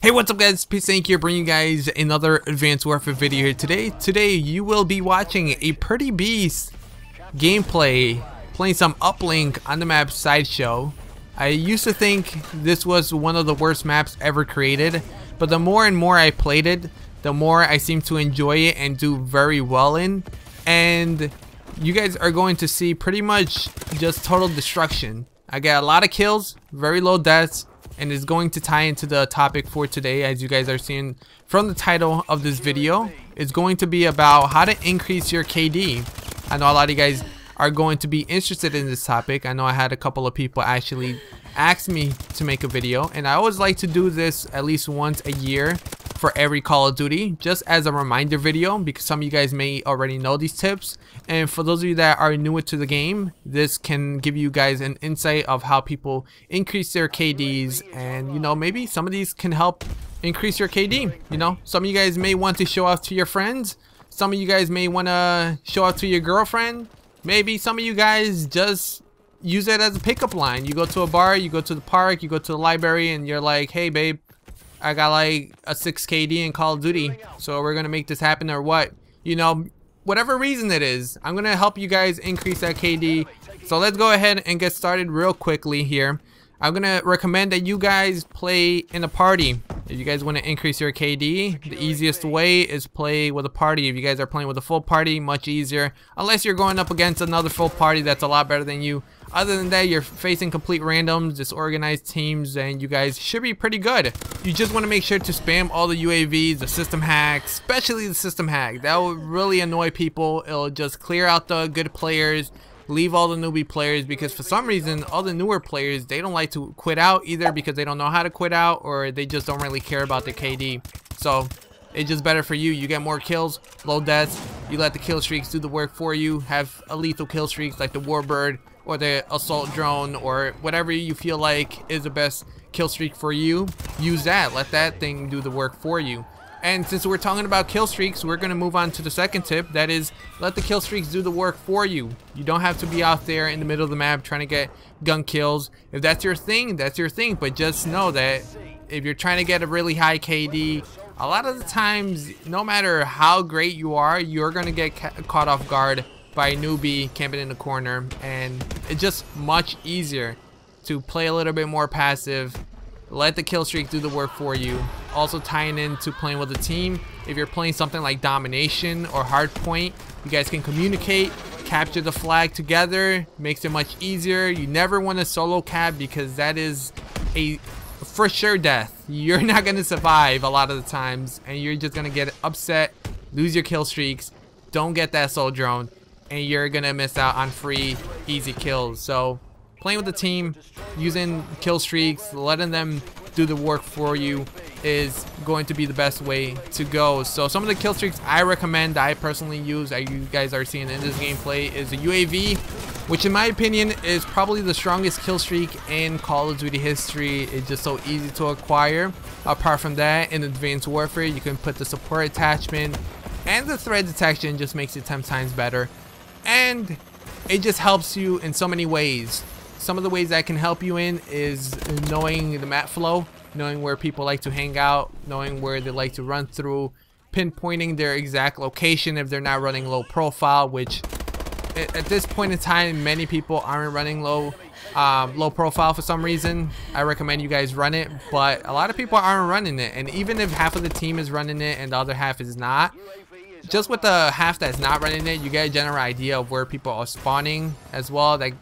Hey, what's up guys, SPSnake here, bringing you guys another Advanced Warfare video here today. Today you will be watching a pretty beast gameplay, playing some uplink on the map Sideshow. I used to think this was one of the worst maps ever created, but the more and more I played it, the more I seem to enjoy it and do very well in. And you guys are going to see pretty much just total destruction. I got a lot of kills, very low deaths, and is going to tie into the topic for today. As you guys are seeing from the title of this video, it's going to be about how to increase your KD. I know a lot of you guys are going to be interested in this topic. I know I had a couple of people actually ask me to make a video, and I always like to do this at least once a year for every Call of Duty, just as a reminder video, because some of you guys may already know these tips, and for those of you that are newer to the game, this can give you guys an insight of how people increase their KDs, and you know, maybe some of these can help increase your KD. You know, some of you guys may want to show off to your friends, some of you guys may want to show off to your girlfriend, maybe some of you guys just use it as a pickup line. You go to a bar, you go to the park, you go to the library, and you're like, hey babe, I got like a 6 KD in Call of Duty, so we're gonna make this happen, or what? You know, whatever reason it is, I'm gonna help you guys increase that KD. So let's go ahead and get started real quickly here. I'm gonna recommend that you guys play in a party. If you guys want to increase your KD, the easiest way is play with a party. If you guys are playing with a full party, much easier. Unless you're going up against another full party that's a lot better than you. Other than that, you're facing complete randoms, disorganized teams, and you guys should be pretty good. You just want to make sure to spam all the UAVs, the system hacks, especially the system hack. That will really annoy people. It'll just clear out the good players, leave all the newbie players, because for some reason all the newer players, they don't like to quit out, either because they don't know how to quit out or they just don't really care about the KD. So it's just better for you. You get more kills, low deaths, you let the kill streaks do the work for you. Have a lethal kill streaks like the Warbird or the assault drone, or whatever you feel like is the best kill streak for you. Use that, let that thing do the work for you. And since we're talking about kill streaks, we're going to move on to the second tip. That is, let the kill streaks do the work for you. You don't have to be out there in the middle of the map trying to get gun kills. If that's your thing, that's your thing. But just know that if you're trying to get a really high KD, a lot of the times, no matter how great you are, you're going to get caught off guard by a newbie camping in the corner. And it's just much easier to play a little bit more passive. Let the kill streak do the work for you. Also tying into playing with a team. If you're playing something like Domination or Hardpoint, you guys can communicate, capture the flag together. Makes it much easier. You never want to solo cap, because that is a for sure death. You're not going to survive a lot of the times, and you're just going to get upset, lose your kill streaks, don't get that soul drone, and you're going to miss out on free, easy kills. So playing with the team, using kill streaks, letting them do the work for you is going to be the best way to go. So some of the kill streaks I recommend, that I personally use, that you guys are seeing in this gameplay, is the UAV, which in my opinion is probably the strongest kill streak in Call of Duty history. It's just so easy to acquire. Apart from that, in Advanced Warfare, you can put the support attachment, and the threat detection just makes it 10 times better. And it just helps you in so many ways. Some of the ways that can help you in is knowing the map flow, knowing where people like to hang out, knowing where they like to run through, pinpointing their exact location if they're not running low profile, which at this point in time, many people aren't running low profile for some reason. I recommend you guys run it, but a lot of people aren't running it. And even if half of the team is running it and the other half is not, just with the half that's not running it, you get a general idea of where people are spawning as well. That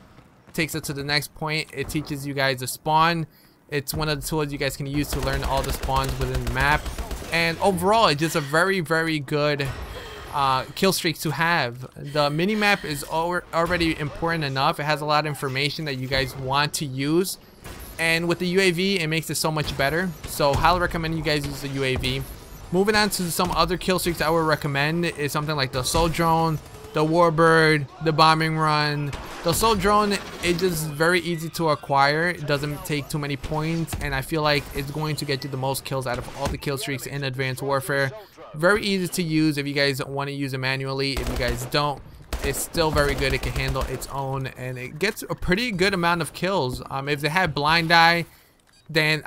takes it to the next point. It teaches you guys to spawn. It's one of the tools you guys can use to learn all the spawns within the map. And overall, it's just a very, very good kill streak to have. The mini-map is already important enough. It has a lot of information that you guys want to use. And with the UAV, it makes it so much better. So highly recommend you guys use the UAV. Moving on to some other kill streaks I would recommend is something like the assault drone, the Warbird, the bombing run. The assault drone is just very easy to acquire. It doesn't take too many points, and I feel like it's going to get you the most kills out of all the kill streaks in Advanced Warfare. Very easy to use if you guys want to use it manually. If you guys don't, it's still very good. It can handle its own, and it gets a pretty good amount of kills. If they had blind eye, then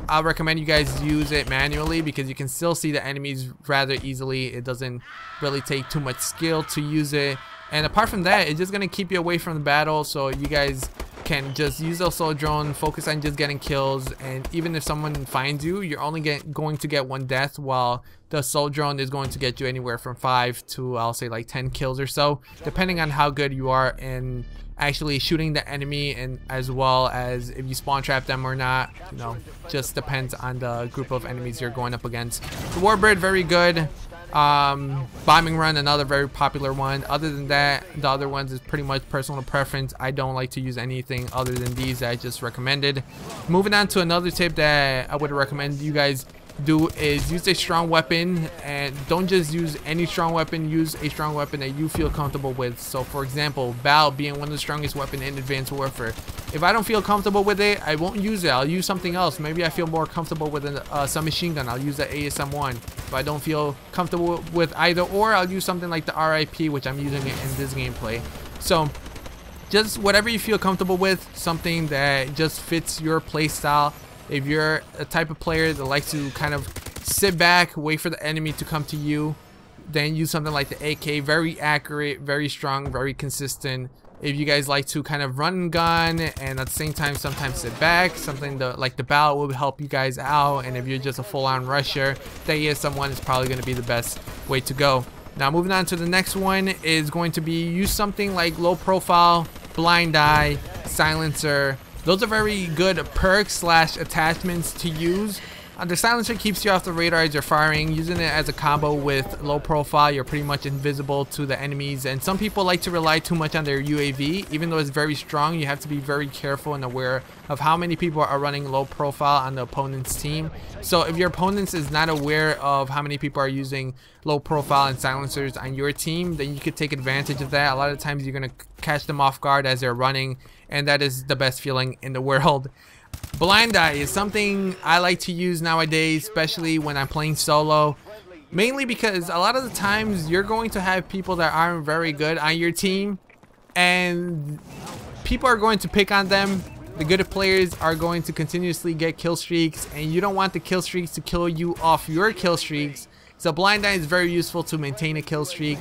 I'll recommend you guys use it manually because you can still see the enemies rather easily. It doesn't really take too much skill to use it, and apart from that, it's just gonna keep you away from the battle, so you guys can just use the assault drone, focus on just getting kills, and even if someone finds you, you're only going to get 1 death, while the assault drone is going to get you anywhere from 5 to, I'll say, like 10 kills or so, depending on how good you are in actually shooting the enemy, and as well as if you spawn trap them or not. You know, just depends on the group of enemies you're going up against. The Warbird, very good. Bombing run, another very popular one. Other than that, the other ones is pretty much personal preference. I don't like to use anything other than these that I just recommended. Moving on to another tip that I would recommend you guys do is use a strong weapon, and don't just use any strong weapon. Use a strong weapon that you feel comfortable with. So for example, BAL being one of the strongest weapons in Advanced Warfare. If I don't feel comfortable with it, I won't use it. I'll use something else. Maybe I feel more comfortable with a submachine gun. I'll use the ASM-1. If I don't feel comfortable with either or, I'll use something like the RIP, which I'm using it in this gameplay. So just whatever you feel comfortable with, something that just fits your play style. If you're a type of player that likes to kind of sit back, wait for the enemy to come to you, then use something like the AK. Very accurate, very strong, very consistent. If you guys like to kind of run and gun and at the same time sometimes sit back, something like the BAL will help you guys out. And if you're just a full-on rusher, the ASM-1 is probably going to be the best way to go. Now moving on to the next one is going to be use something like low profile, blind eye, silencer. Those are very good perks / attachments to use. The silencer keeps you off the radar as you're firing. Using it as a combo with low profile, you're pretty much invisible to the enemies. And some people like to rely too much on their UAV. Even though it's very strong, you have to be very careful and aware of how many people are running low profile on the opponent's team. So if your opponent is not aware of how many people are using low profile and silencers on your team, then you could take advantage of that. A lot of times you're going to catch them off guard as they're running, and that is the best feeling in the world. Blind eye is something I like to use nowadays, especially when I'm playing solo. Mainly because a lot of the times you're going to have people that aren't very good on your team, and people are going to pick on them. The good players are going to continuously get kill streaks, and you don't want the kill streaks to kill you off your kill streaks. So blind eye is very useful to maintain a kill streak,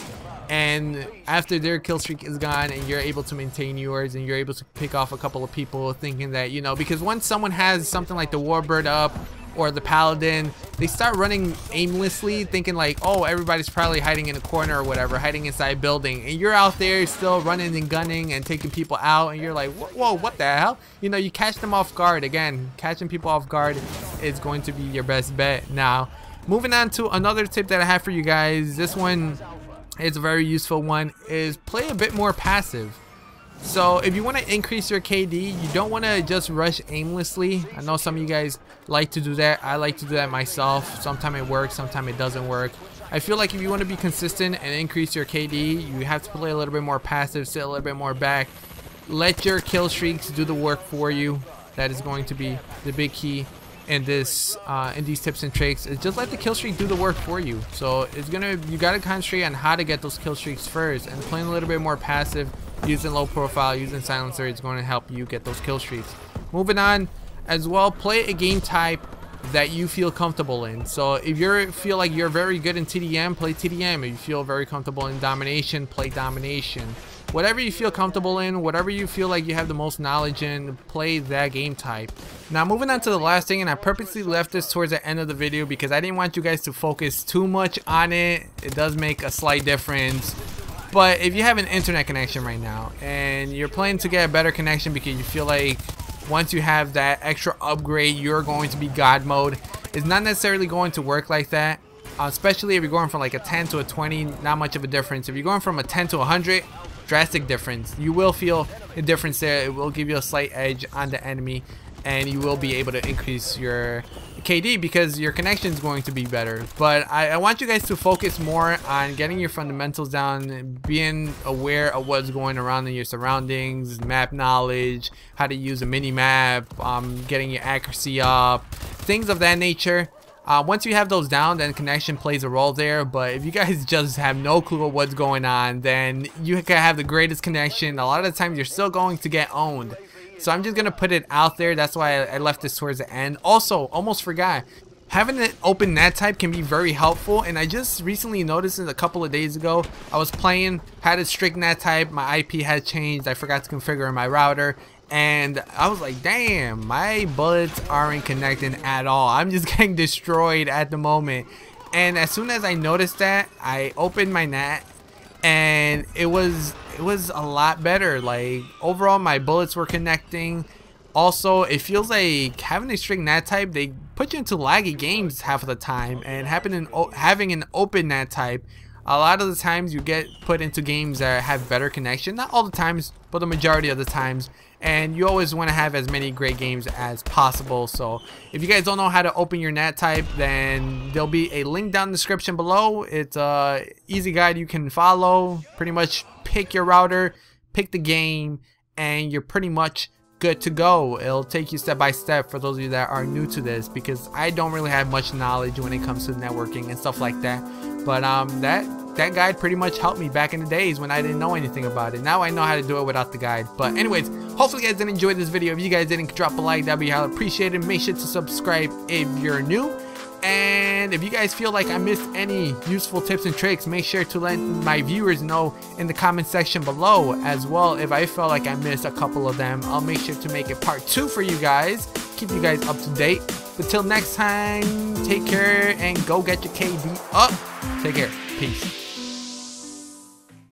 and after their kill streak is gone and you're able to maintain yours, and you're able to pick off a couple of people, thinking that, you know, because once someone has something like the Warbird up or the Paladin, they start running aimlessly, thinking like, oh, everybody's probably hiding in a corner or whatever, hiding inside a building, and you're out there still running and gunning and taking people out, and you're like, whoa, what the hell? You know, you catch them off guard. Again, catching people off guard is going to be your best bet. Now moving on to another tip that I have for you guys, this one is a very useful one, is play a bit more passive. So if you want to increase your KD, you don't want to just rush aimlessly. I know some of you guys like to do that. I like to do that myself. Sometimes it works, sometimes it doesn't work. I feel like if you want to be consistent and increase your KD, you have to play a little bit more passive, sit a little bit more back. Let your kill streaks do the work for you. That is going to be the big key in this in these tips and tricks, is just let the kill streak do the work for you. So it's you gotta concentrate on how to get those kill streaks first, and playing a little bit more passive, using low profile, using silencer, is going to help you get those kill streaks. Moving on as well, play a game type that you feel comfortable in. So if you feel like you're very good in TDM, play TDM. If you feel very comfortable in domination, play domination. Whatever you feel comfortable in, whatever you feel like you have the most knowledge in, play that game type. Now moving on to the last thing, and I purposely left this towards the end of the video because I didn't want you guys to focus too much on it. It does make a slight difference. But if you have an internet connection right now and you're planning to get a better connection because you feel like once you have that extra upgrade you're going to be God mode, it's not necessarily going to work like that. Especially if you're going from like a 10 to a 20, not much of a difference. If you're going from a 10 to 100, drastic difference. You will feel a difference there. It will give you a slight edge on the enemy, and you will be able to increase your KD because your connection is going to be better. But I want you guys to focus more on getting your fundamentals down, being aware of what's going around in your surroundings, map knowledge, how to use a mini map, getting your accuracy up, things of that nature. Once you have those down, then connection plays a role there. But if you guys just have no clue of what's going on, then you can have the greatest connection. A lot of the times you're still going to get owned. So I'm just gonna put it out there. That's why I left this towards the end. Also, almost forgot, having an open NAT type can be very helpful, and I just recently noticed it a couple of days ago. I was playing, had a strict NAT type, my IP had changed, I forgot to configure in my router, and I was like, damn, my bullets aren't connecting at all. I'm just getting destroyed at the moment. And as soon as I noticed that, I opened my NAT, and it was a lot better. Like, overall my bullets were connecting. Also, it feels like having a strict NAT type, they put you into laggy games half of the time, and having an open NAT type, a lot of the times you get put into games that have better connection. Not all the times, but the majority of the times. And you always want to have as many great games as possible. So if you guys don't know how to open your NAT type, then there'll be a link down in the description below. It's a easy guide you can follow. Pretty much pick your router, pick the game, and you're pretty much good to go. It'll take you step by step for those of you that are new to this, because I don't really have much knowledge when it comes to networking and stuff like that. But that guide pretty much helped me back in the days when I didn't know anything about it. Now I know how to do it without the guide. But anyways, hopefully you guys did enjoy this video. If you guys didn't, drop a like, that'd be highly appreciated. Make sure to subscribe if you're new. And if you guys feel like I missed any useful tips and tricks, make sure to let my viewers know in the comment section below as well. If I felt like I missed a couple of them, I'll make sure to make it part 2 for you guys. Keep you guys up to date. But till next time, take care and go get your KD up. Take care. Peace.